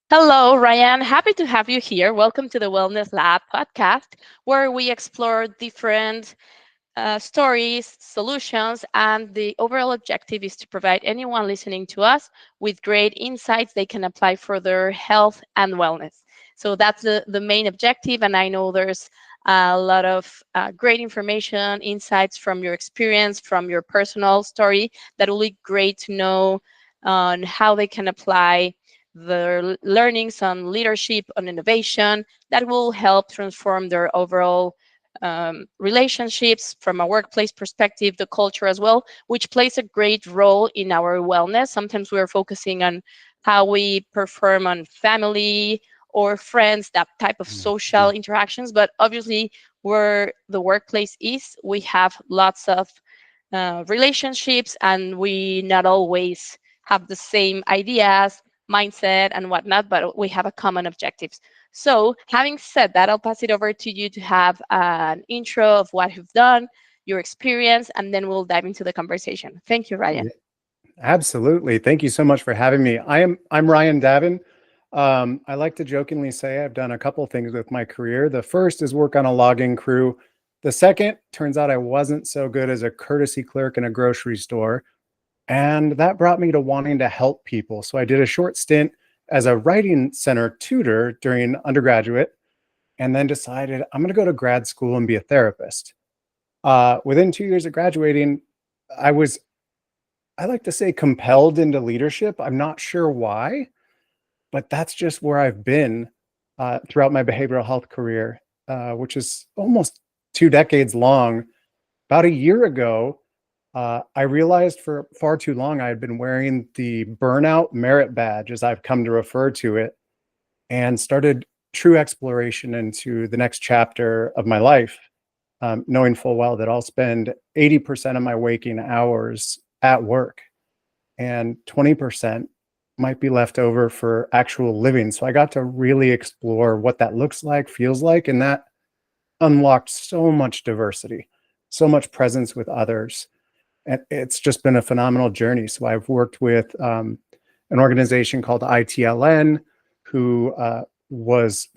Hello, Ryan. Happy to have you here. Welcome to the Wellness Lab podcast, where we explore different stories, solutions, and the overall objective is to provide anyone listening to us with great insights they can apply for their health and wellness. So that's the main objective. And I know there's a lot of great information, insights from your experience, from your personal story that will be great to know on how they can apply their learnings on leadership, on innovation that will help transform their overall relationships from a workplace perspective, the culture as well, which plays a great role in our wellness. Sometimes we're focusing on how we perform on family or friends, that type of social Mhm. interactions. But obviously, where the workplace is, we have lots of relationships and we not always have the same ideas, mindset, and whatnot, but we have a common objectives. So, having said that, I'll pass it over to you to have an intro of what you've done, your experience, and then we'll dive into the conversation. Thank you, Ryan. Yeah, absolutely. Thank you so much for having me. I'm Ryan Daven. I like to jokingly say I've done a couple things with my career. The first is work on a logging crew. The second, turns out I wasn't so good as a courtesy clerk in a grocery store, and that brought me to wanting to help people. So I did a short stint as a writing center tutor during undergraduate, and then decided I'm going to go to grad school and be a therapist. Within 2 years of graduating, I was I like to say compelled into leadership. I'm not sure why, but that's just where I've been throughout my behavioral health career, which is almost 2 decades long. About a year ago, I realized for far too long I had been wearing the burnout merit badge, as I've come to refer to it, and started true exploration into the next chapter of my life, knowing full well that I'll spend 80% of my waking hours at work and 20% might be left over for actual living. So I got to really explore what that looks like, feels like, and that unlocked so much diversity, so much presence with others. And it's just been a phenomenal journey. So I've worked with an organization called ITLN, who was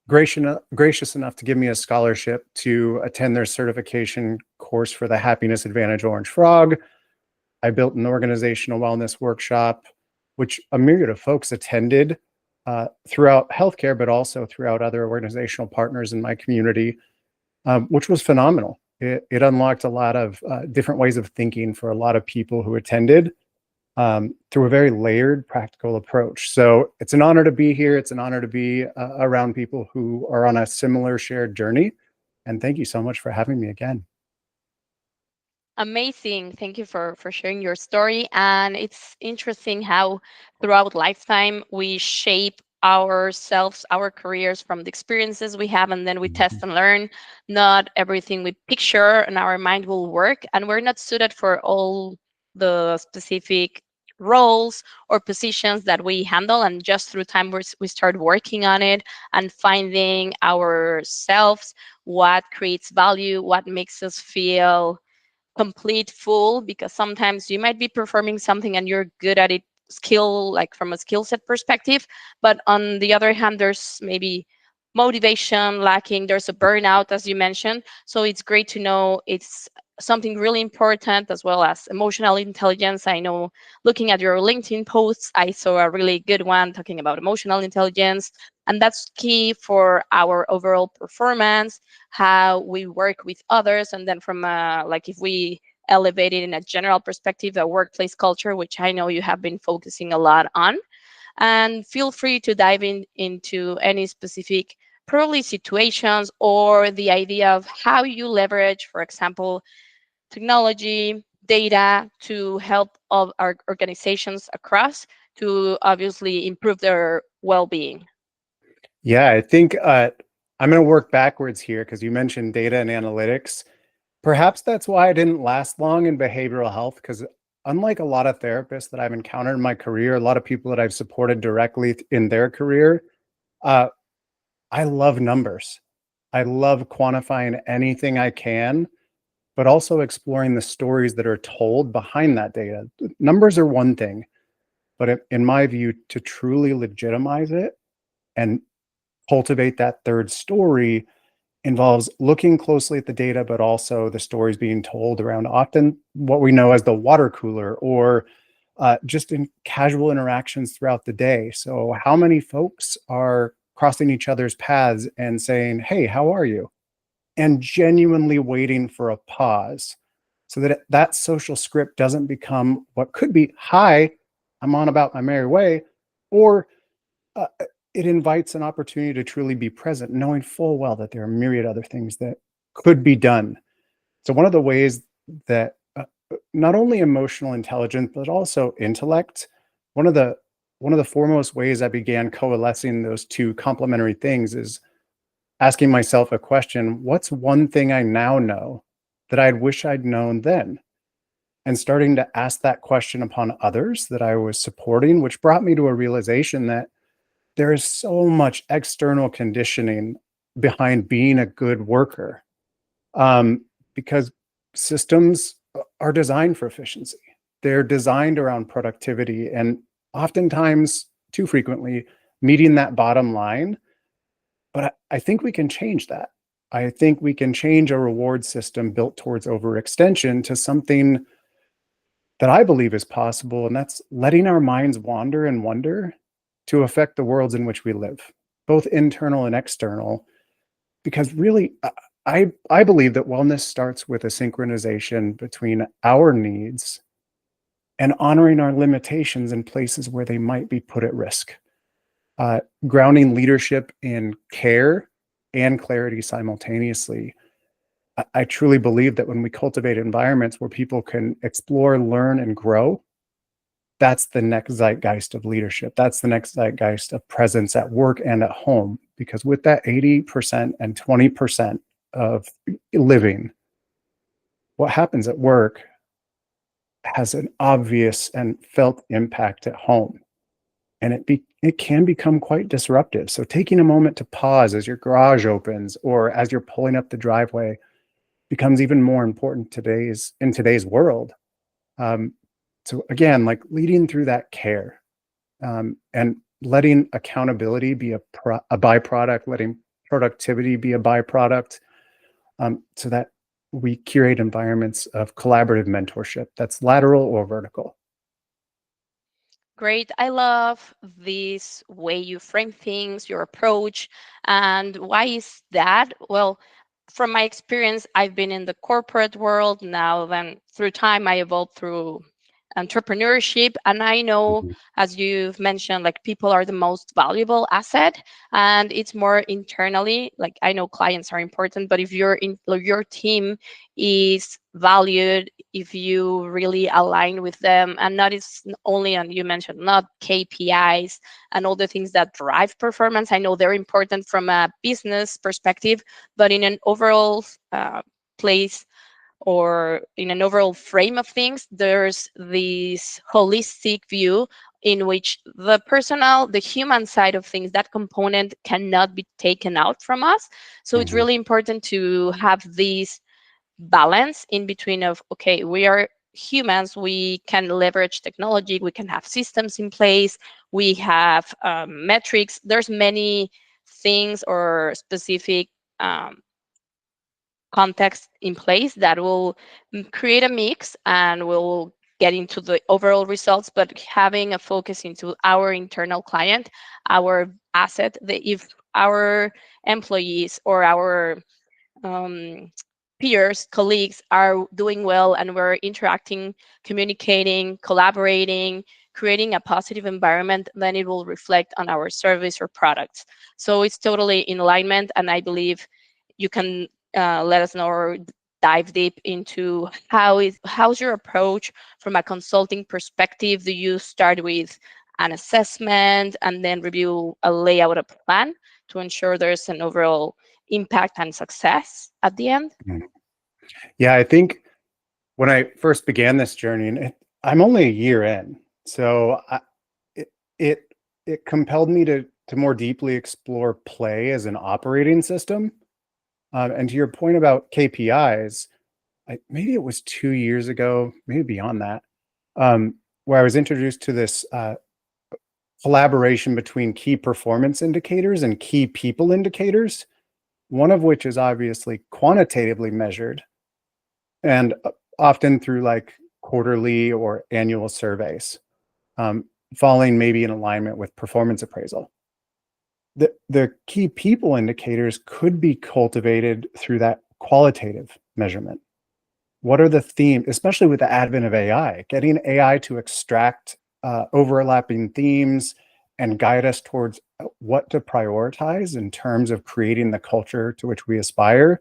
gracious enough to give me a scholarship to attend their certification course for the Happiness Advantage Orange Frog. I built an organizational wellness workshop, which a myriad of folks attended throughout healthcare, but also throughout other organizational partners in my community, which was phenomenal. It unlocked a lot of different ways of thinking for a lot of people who attended through a very layered, practical approach. So it's an honor to be here. It's an honor to be around people who are on a similar shared journey. And thank you so much for having me again. Amazing. Thank you for sharing your story. And it's interesting how throughout lifetime we shape ourselves, our careers from the experiences we have, and then we test Mhm. and learn. Not everything we picture in our mind will work, and we're not suited for all the specific roles or positions that we handle. And just through time, we start working on it and finding ourselves, what creates value, what makes us feel complete full, because sometimes you might be performing something and you're good at it, skill like from a skill set perspective, but on the other hand there's maybe motivation lacking, there's a burnout as you mentioned. So it's great to know it's something really important, as well as emotional intelligence. I know, looking at your LinkedIn posts, I saw a really good one talking about emotional intelligence, and that's key for our overall performance, how we work with others, and then from like if we elevate it in a general perspective, a workplace culture, which I know you have been focusing a lot on. And feel free to dive into any specific probably situations or the idea of how you leverage, for example, technology, data to help all our organizations across to obviously improve their well-being. Yeah, I think I'm going to work backwards here because you mentioned data and analytics. Perhaps that's why I didn't last long in behavioral health, because unlike a lot of therapists that I've encountered in my career, a lot of people that I've supported directly in their career, uh, I love numbers. I love quantifying anything I can, but also exploring the stories that are told behind that data. Numbers are one thing, But in my view, to truly legitimize it and cultivate that third story involves looking closely at the data, but also the stories being told around often what we know as the water cooler, or just in casual interactions throughout the day. So how many folks are crossing each other's paths and saying, "Hey, how are you?" and genuinely waiting for a pause, so that that social script doesn't become what could be, "Hi, I'm on about my merry way," or uh, it invites an opportunity to truly be present, knowing full well that there are myriad other things that could be done. So one of the ways that not only emotional intelligence but also intellect, one of the foremost ways I began coalescing those two complementary things is asking myself a question: what's one thing I now know that I wish I'd known then? And starting to ask that question upon others that I was supporting, which brought me to a realization that there is so much external conditioning behind being a good worker, because systems are designed for efficiency. They're designed around productivity, and oftentimes, too frequently, meeting that bottom line. But I think we can change that. I think we can change a reward system built towards overextension to something that I believe is possible, and that's letting our minds wander and wonder to affect the worlds in which we live, both internal and external. Because really, I believe that wellness starts with a synchronization between our needs and honoring our limitations in places where they might be put at risk. Grounding leadership in care and clarity simultaneously. I truly believe that when we cultivate environments where people can explore, learn, and grow, that's the next zeitgeist of leadership. That's the next zeitgeist of presence at work and at home. Because with that 80% and 20% of living, what happens at work has an obvious and felt impact at home. And it can become quite disruptive. So taking a moment to pause as your garage opens or as you're pulling up the driveway becomes even more important in today's world. Um, so again, like leading through that care, and letting accountability be a byproduct, letting productivity be a byproduct, so that we curate environments of collaborative mentorship that's lateral or vertical. Great. I love this way you frame things, your approach. And why is that? Well, from my experience, I've been in the corporate world now, then through time, I evolved through entrepreneurship. And I know, Mhm. as you've mentioned, like people are the most valuable asset, and it's more internally. Like I know clients are important, but if your team is valued, if you really align with them, and not is only on, you mentioned not KPIs and all the things that drive performance. I know they're important from a business perspective, but in an overall place or in an overall frame of things, there's this holistic view in which the human side of things, that component cannot be taken out from us. So it's Mhm. really important to have this balance in between of, okay, we are humans, we can leverage technology, we can have systems in place, we have metrics, there's many things or specific um, context in place that will create a mix and will get into the overall results, but having a focus into our internal client, our asset, if our employees or our um, peers, colleagues are doing well and we're interacting, communicating, collaborating, creating a positive environment, then it will reflect on our service or products. So it's totally in alignment. And I believe you can let us know or dive deep into how's your approach from a consulting perspective. Do you start with an assessment and then review a layout of plan to ensure there's an overall impact and success at the end? Mhm. Yeah, I think when I first began this journey, and I'm only a year in, so it, it it compelled me to more deeply explore play as an operating system. And to your point about KPIs, maybe it was 2 years ago, maybe beyond that, where I was introduced to this collaboration between key performance indicators and key people indicators, one of which is obviously quantitatively measured and often through like quarterly or annual surveys, um, falling maybe in alignment with performance appraisal. The key people indicators could be cultivated through that qualitative measurement. What are the themes, especially with the advent of AI, getting AI to extract overlapping themes and guide us towards what to prioritize in terms of creating the culture to which we aspire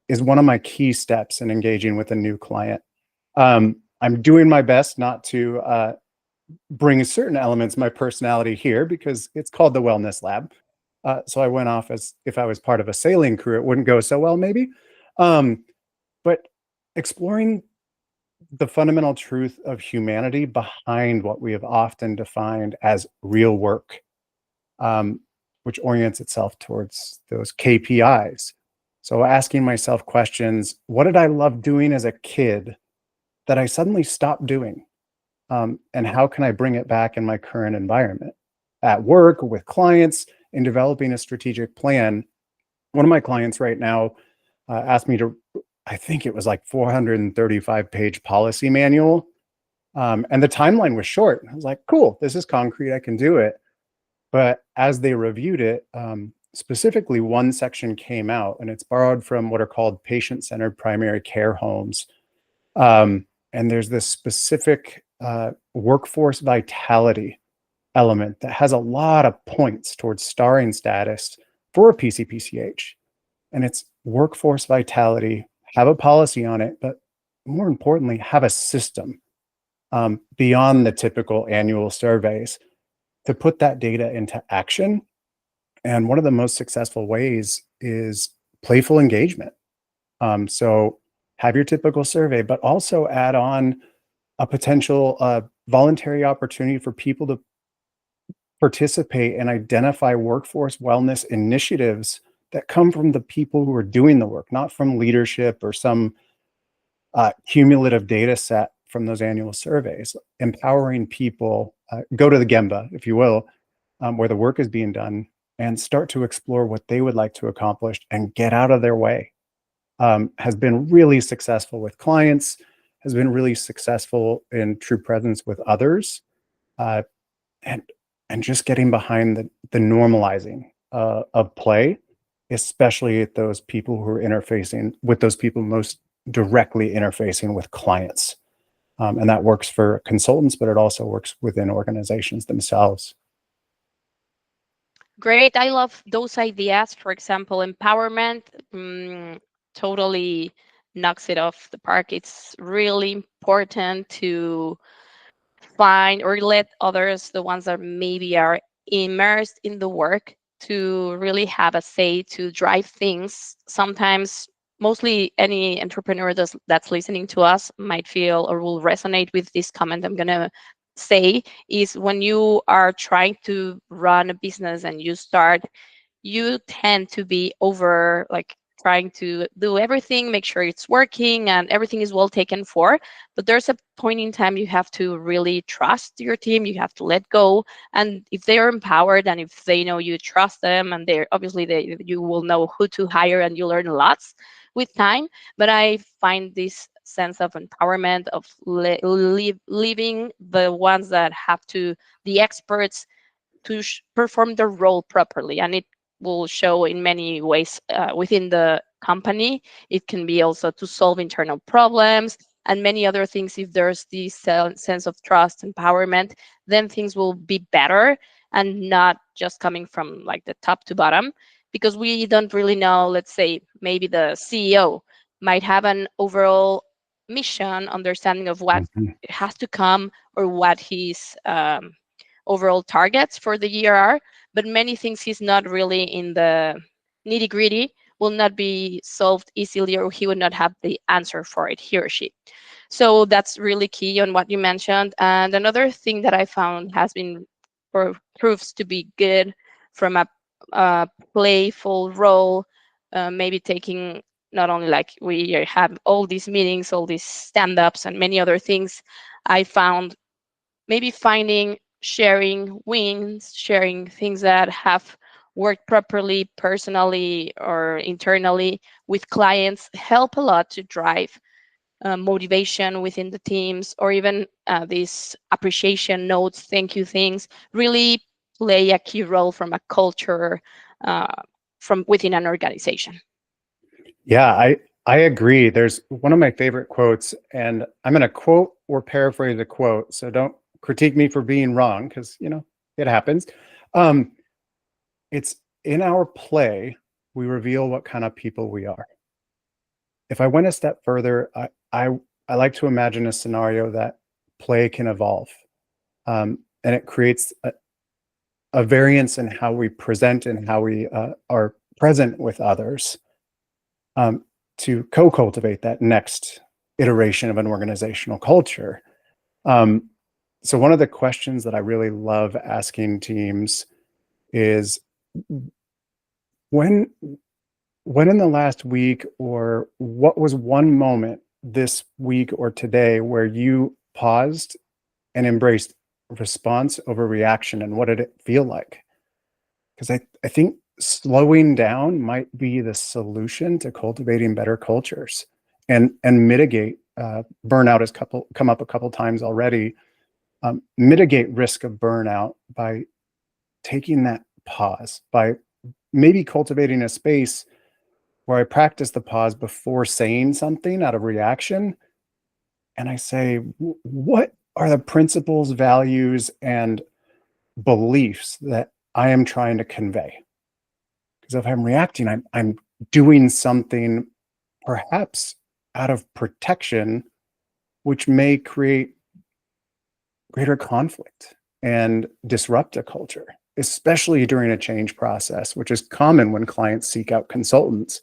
is one of my key steps in engaging with a new client. I'm doing my best not to bring certain elements of my personality here because it's called the Wellness Lab. So I went off as if I was part of a sailing crew, it wouldn't go so well, maybe. But exploring the fundamental truth of humanity behind what we have often defined as real work, um, which orients itself towards those KPIs. So asking myself questions, what did I love doing as a kid that I suddenly stopped doing? And how can I bring it back in my current environment? At work, with clients, in developing a strategic plan. One of my clients right now asked me to, I think it was like 435-page policy manual. And the timeline was short. I was like, cool, this is concrete, I can do it. But as they reviewed it, specifically one section came out and it's borrowed from what are called patient-centered primary care homes. And there's this specific workforce vitality element that has a lot of points towards starring status for a PCPCH. And it's workforce vitality, have a policy on it, but more importantly, have a system beyond the typical annual surveys to put that data into action. And one of the most successful ways is playful engagement. So have your typical survey, but also add on a potential voluntary opportunity for people to participate and identify workforce wellness initiatives that come from the people who are doing the work, not from leadership or some cumulative data set from those annual surveys. Empowering people, go to the Gemba, if you will, where the work is being done, and start to explore what they would like to accomplish and get out of their way. Has been really successful with clients, has been really successful in true presence with others, uh, and just getting behind the normalizing of play, especially at those people who are interfacing with those people most directly interfacing with clients. And that works for consultants, but it also works within organizations themselves. Great. I love those ideas. For example, empowerment totally knocks it off the park. It's really important to find or let others, the ones that maybe are immersed in the work, to really have a say to drive things. Sometimes, mostly any entrepreneur that's listening to us might feel or will resonate with this comment I'm going to say, is when you are trying to run a business and you tend to be over like trying to do everything, make sure it's working and everything is well taken for. But there's a point in time you have to really trust your team, you have to let go. And if they are empowered and if they know you trust them, and they're obviously you will know who to hire and you learn lots with time. But I find this sense of empowerment of leaving the ones that have to, the experts, to perform their role properly. And it will show in many ways within the company. It can be also to solve internal problems and many other things. If there's this sense of trust, empowerment, then things will be better and not just coming from like the top to bottom, because we don't really know. Let's say maybe the CEO might have an overall mission, understanding of what Mhm. has to come or what his overall targets for the year are, but many things he's not really in the nitty gritty will not be solved easily, or he would not have the answer for it, he or she. So that's really key on what you mentioned. And another thing that I found has been or proves to be good from a playful role, maybe taking not only like we have all these meetings, all these stand-ups and many other things. I found maybe finding sharing wins, sharing things that have worked properly personally or internally with clients help a lot to drive motivation within the teams, or even these appreciation notes, thank you things, really play a key role from a culture uh, from within an organization. Yeah, I agree. There's one of my favorite quotes, and I'm going to quote or paraphrase a quote, so don't critique me for being wrong, because it happens. Um, it's in our play we reveal what kind of people we are. If I went a step further, I like to imagine a scenario that play can evolve, and it creates a variance in how we present and how we are present with others, um, to co-cultivate that next iteration of an organizational culture. Um, so one of the questions that I really love asking teams is, when in the last week, or what was one moment this week or today where you paused and embraced response over reaction, and what did it feel like? Because I think slowing down might be the solution to cultivating better cultures, and mitigate burnout has come up a couple times already. Mitigate risk of burnout by taking that pause, by maybe cultivating a space where I practice the pause before saying something out of reaction, and I say, what are the principles, values, and beliefs that I am trying to convey? Because if I'm reacting, I'm doing something perhaps out of protection, which may create greater conflict and disrupt a culture, especially during a change process, which is common when clients seek out consultants,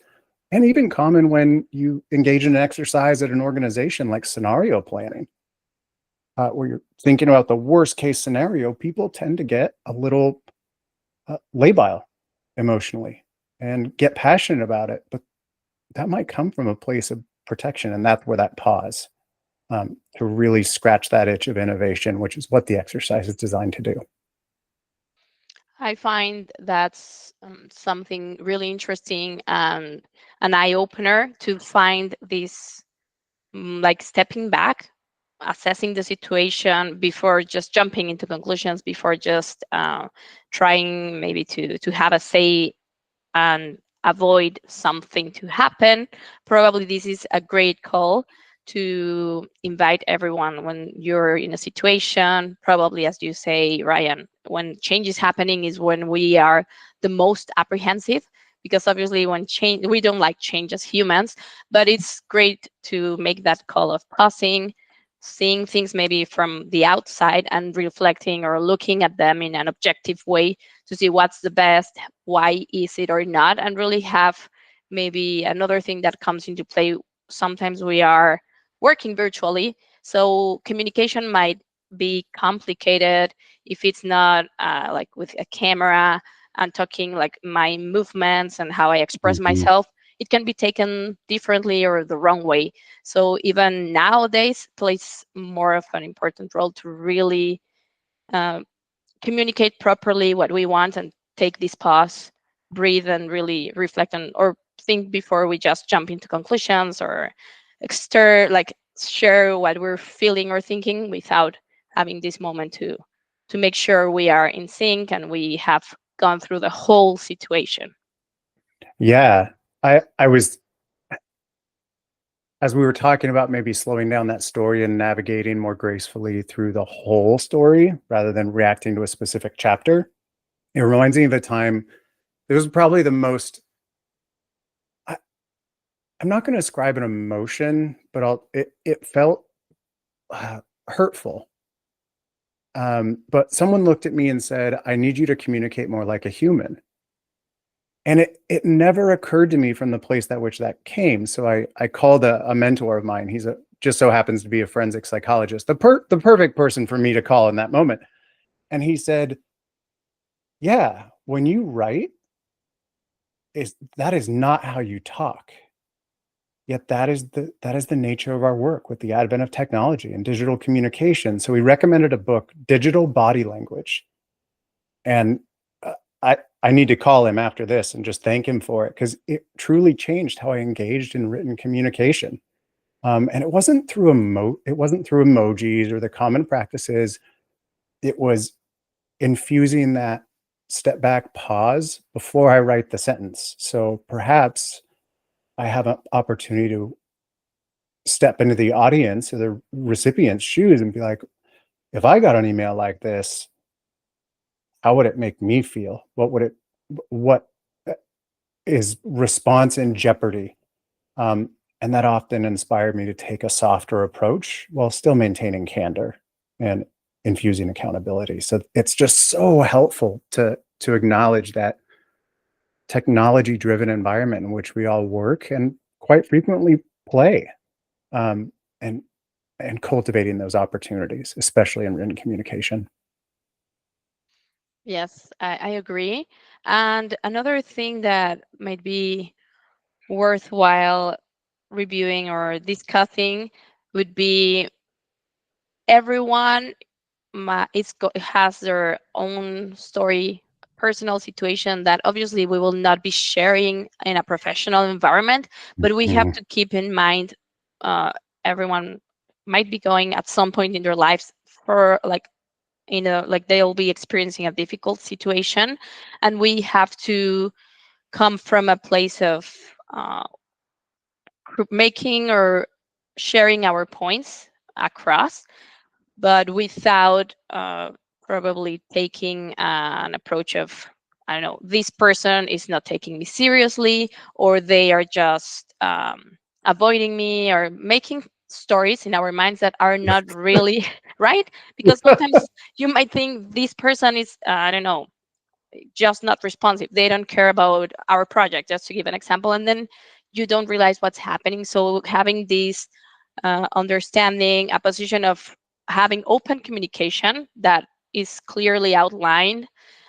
and even common when you engage in an exercise at an organization like scenario planning, where you're thinking about the worst case scenario. People tend to get a little labile emotionally and get passionate about it, but that might come from a place of protection, and that's where that pause, to really scratch that itch of innovation, which is what the exercise is designed to do. I find that's something really interesting and an eye opener to find this, like stepping back, assessing the situation before just jumping into conclusions, before just trying maybe to have a say and avoid something to happen. Probably this is a great call to invite everyone when you're in a situation. Probably, as you say, Ryan, when change is happening is when we are the most apprehensive, because obviously when change, we don't like change as humans, but it's great to make that call of pausing, seeing things maybe from the outside and reflecting or looking at them in an objective way to see what's the best, why is it or not, and really have maybe another thing that comes into play. Sometimes we are working virtually, so communication might be complicated if it's not like with a camera and talking like my movements and how I express Mhm. myself. It can be taken differently or the wrong way. So even nowadays plays more of an important role to really uh, communicate properly what we want and take this pause, breathe, and really reflect on or think before we just jump into conclusions or like share what we're feeling or thinking without having this moment to make sure we are in sync and we have gone through the whole situation. Yeah, I was, as we were talking about maybe slowing down that story and navigating more gracefully through the whole story rather than reacting to a specific chapter. It reminds me of a time. It was probably the most. I, I'm not going to describe an emotion, but it felt hurtful. But someone looked at me and said, "I need you to communicate more like a human." And it never occurred to me from the place that which that came. So I called a mentor of mine. He's a just so happens to be a forensic psychologist, the perfect person for me to call in that moment. And he said, "Yeah, when you write, is that is not how you talk. yet that is the nature of our work with the advent of technology and digital communication. So we recommended a book, Digital Body Language. And I need to call him after this and just thank him for it, because it truly changed how I engaged in written communication. And it wasn't through emojis or the common practices. It was infusing that step back pause before I write the sentence. So perhaps I have an opportunity to step into the audience or the recipient's shoes and be like, if I got an email like this, how would it make me feel? What is response in jeopardy? And that often inspired me to take a softer approach while still maintaining candor and infusing accountability. So it's just so helpful to acknowledge that technology driven environment in which we all work and quite frequently play, um, and cultivating those opportunities, especially in written communication. Yes, I agree. And another thing that might be worthwhile reviewing or discussing would be everyone has their own story, personal situation that obviously we will not be sharing in a professional environment, but we have Mhm. to keep in mind uh, everyone might be going at some point in their lives for like like they'll be experiencing a difficult situation, and we have to come from a place of uh, making or sharing our points across, but without probably taking an approach of, I don't know, this person is not taking me seriously, or they are just avoiding me, or making stories in our minds that are not really right. Because sometimes you might think this person is, I don't know, just not responsive. They don't care about our project, just to give an example. And then you don't realize what's happening. So having this understanding, a position of having open communication that is clearly outlined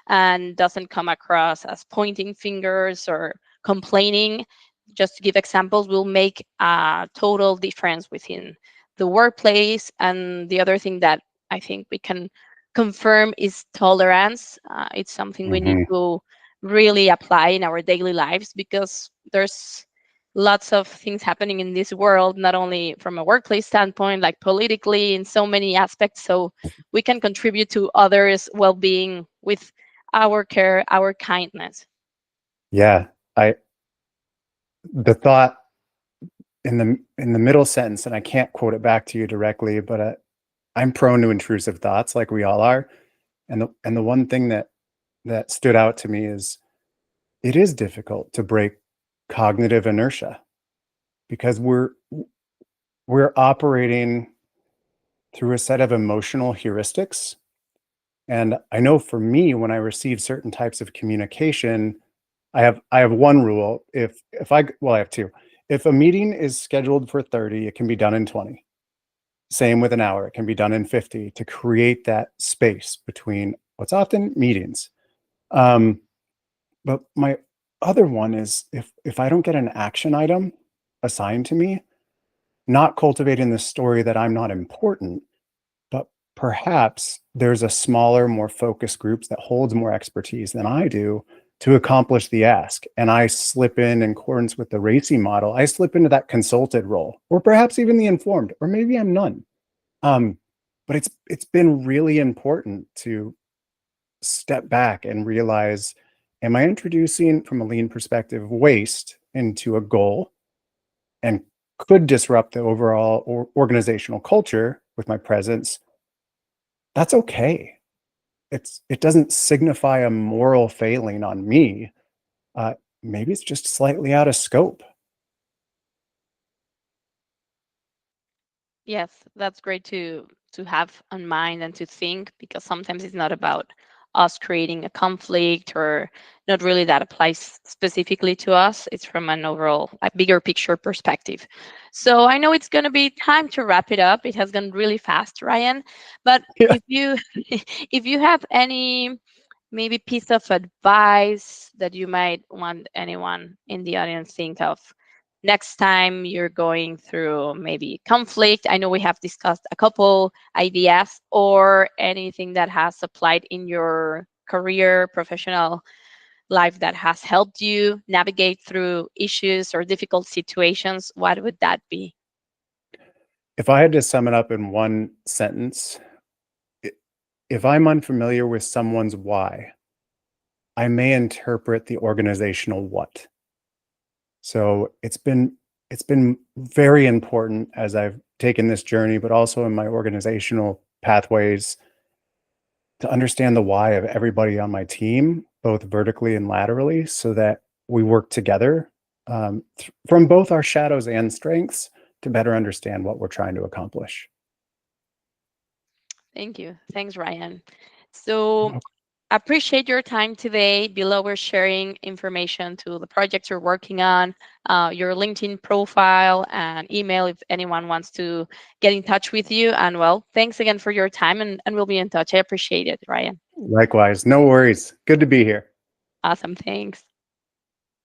and doesn't come across as pointing fingers or complaining, just to give examples, will make a total difference within the workplace. And the other thing that I think we can confirm is tolerance. It's something we need Mhm. to really apply in our daily lives, because there's lots of things happening in this world, not only from a workplace standpoint, like politically in so many aspects. So we can contribute to others' well-being with our care, our kindness. Yeah, I the thought in the middle sentence, and I can't quote it back to you directly, but I'm prone to intrusive thoughts, like we all are. And the one thing that stood out to me is it is difficult to break cognitive inertia, because we're operating through a set of emotional heuristics. And I know for me, when I receive certain types of communication, I have one rule. I have two. If a meeting is scheduled for 30, it can be done in 20. Same with an hour, it can be done in 50, to create that space between what's often meetings. Um, but my other one is, if I don't get an action item assigned to me, not cultivating the story that I'm not important, but perhaps there's a smaller, more focused group that holds more expertise than I do to accomplish the ask. And I slip in accordance with the RACI model. I slip into that consulted role, or perhaps even the informed, or maybe I'm none. Um, but it's been really important to step back and realize, am I introducing, from a lean perspective, waste into a goal, and could disrupt the overall organizational culture with my presence? That's okay. It doesn't signify a moral failing on me. Maybe it's just slightly out of scope. Yes, that's great to have on mind and to think, because sometimes it's not about us creating a conflict, or not really that applies specifically to us. It's from an overall, a bigger picture perspective. So I know it's going to be time to wrap it up. It has gone really fast, Ryan. But Yeah. if you if you have any maybe piece of advice that you might want anyone in the audience think of, next time you're going through maybe conflict? I know we have discussed a couple ideas, or anything that has applied in your career, professional life, that has helped you navigate through issues or difficult situations. What would that be? If I had to sum it up in one sentence, i- if I'm unfamiliar with someone's why, I may interpret the organizational what. So it's been very important as I've taken this journey, but also in my organizational pathways, to understand the why of everybody on my team, both vertically and laterally, so that we work together from both our shadows and strengths to better understand what we're trying to accomplish. Thank you. Thanks, Ryan. You're So welcome. appreciate your time today. Below, we're sharing information to the projects you're working on, your LinkedIn profile and email if anyone wants to get in touch with you. And well, thanks again for your time, and we'll be in touch. I appreciate it, Ryan. Likewise, no worries. Good to be here. Awesome. Thanks.